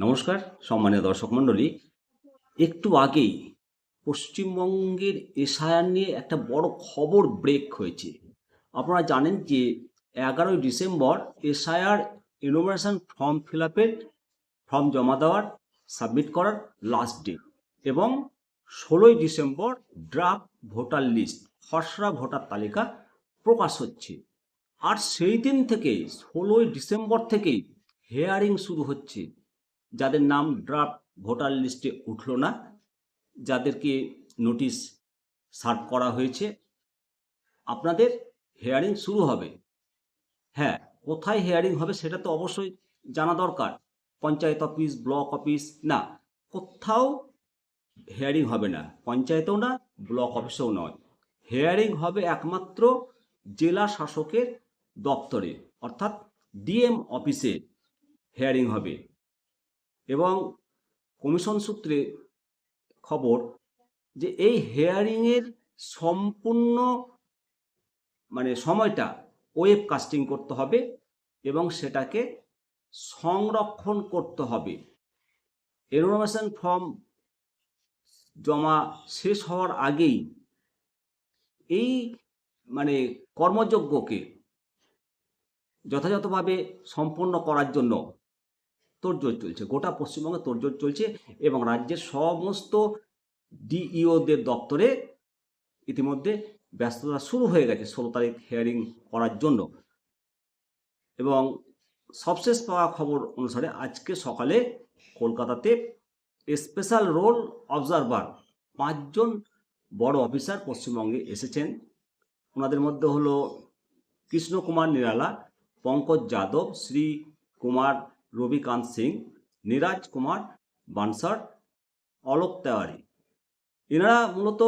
নমস্কার সম্মানীয় দর্শক মণ্ডলী। একটু আগেই পশ্চিমবঙ্গের এসআইআর নিয়ে একটা বড় খবর ব্রেক হয়েছে। আপনারা জানেন যে 11ই December SIR enumeration form fill আপের ফর্ম জমা দেওয়ার সাবমিট করার লাস্ট ডেট এবং 16ই ডিসেম্বর ড্রাফট ভোটার লিস্ট খসড়া ভোটার তালিকা প্রকাশ হচ্ছে। আর সেই দিন থেকে 16ই ডিসেম্বর থেকেই হিয়ারিং শুরু হচ্ছে। যাদের নাম ড্রাফট ভোটার লিস্টে উঠল না, যাদেরকে নোটিশ সার্ভ করা হয়েছে, আপনাদের হিয়ারিং শুরু হবে। হ্যাঁ, কোথায় হিয়ারিং হবে সেটা তো অবশ্যই জানা দরকার। পঞ্চায়েত অফিস, ব্লক অফিস না, কোথাও হিয়ারিং হবে না, পঞ্চায়েতেও না, ব্লক অফিসেও নয়। হিয়ারিং হবে একমাত্র জেলা শাসকের দপ্তরে, অর্থাৎ ডিএম অফিসে হিয়ারিং হবে। এবং কমিশন সূত্রে খবর যে এই হিয়ারিংয়ের সম্পূর্ণ সময়টা ওয়েবকাস্টিং করতে হবে এবং সেটাকে সংরক্ষণ করতে হবে। এনোমিনেশন ফর্ম জমা শেষ হওয়ার আগেই এই কর্মযজ্ঞকে যথাযথভাবে সম্পন্ন করার জন্য তোড়জোড় চলছে, গোটা পশ্চিমবঙ্গে তোড়জোড় চলছে এবং রাজ্যের সমস্ত ডিইওদের দপ্তরে ইতিমধ্যে ব্যস্ততা শুরু হয়ে গেছে 16 তারিখ হিয়ারিং করার জন্য। এবং সবশেষ পাওয়া খবর অনুসারে আজকে সকালে কলকাতাতে স্পেশাল রোল অবজারভার 5 জন বড় অফিসার পশ্চিমবঙ্গে এসেছেন। ওনাদের মধ্যে হলো কৃষ্ণ কুমার নিরালা, পঙ্কজ যাদব, শ্রী কুমার রবিকান্ত সিং, নীরাজ কুমার বানসার, অলোক তেওয়ারি। এনারা মূলত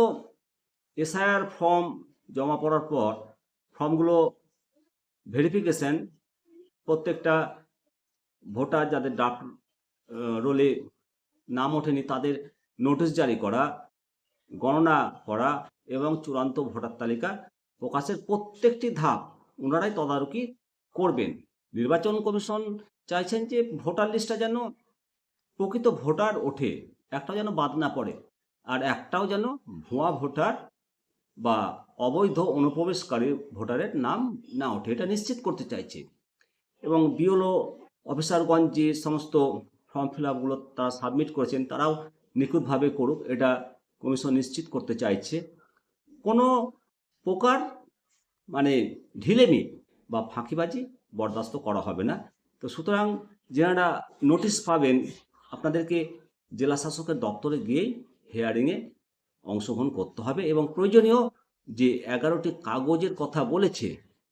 এসআইআর ফর্ম জমা পড়ার পর ফর্মগুলো ভেরিফিকেশন, প্রত্যেকটা ভোটার যাদের ড্রাফট রোলে নাম ওঠেনি তাদের নোটিশ জারি করা, গণনা করা এবং চূড়ান্ত ভোটার তালিকা প্রকাশের প্রত্যেকটি ধাপ ওনারাই তদারকি করবেন। নির্বাচন কমিশন চাইছেন যে ভোটার লিস্টটা যেন প্রকৃত ভোটার ওঠে, একটাও যেন বাদ না পড়ে, আর একটাও যেন ভুয়া ভোটার বা অবৈধ অনুপ্রবেশকারী ভোটারের নাম না ওঠে, এটা নিশ্চিত করতে চাইছে। এবং বিএলও অফিসারগঞ্জ যে সমস্ত ফর্ম ফিল আপগুলো তারা সাবমিট করেছেন তারাও নিখুঁতভাবে করুক, এটা কমিশন নিশ্চিত করতে চাইছে। কোনো প্রকার ঢিলেমি বা ফাঁকিবাজি বরদাস্ত করা হবে না। তো সুতরাং যারা নোটিশ পাবেন আপনাদেরকে জেলা শাসকের দপ্তরে গিয়েই হিয়ারিংয়ে অংশগ্রহণ করতে হবে এবং প্রয়োজনীয় যে 11টি কাগজের কথা বলেছে,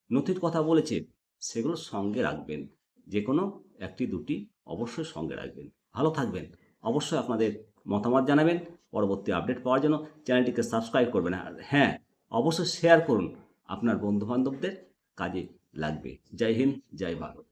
নথির কথা বলেছে, সেগুলো সঙ্গে রাখবেন। যে কোনো একটি দুটি অবশ্যই সঙ্গে রাখবেন। ভালো থাকবেন। অবশ্যই আপনাদের মতামত জানাবেন। পরবর্তী আপডেট পাওয়ার জন্য চ্যানেলটিকে সাবস্ক্রাইব করবেন। আর হ্যাঁ, অবশ্যই শেয়ার করুন, আপনার বন্ধুবান্ধবদের কাজে লাগবে। জয় হিন্দ, জয় ভারত।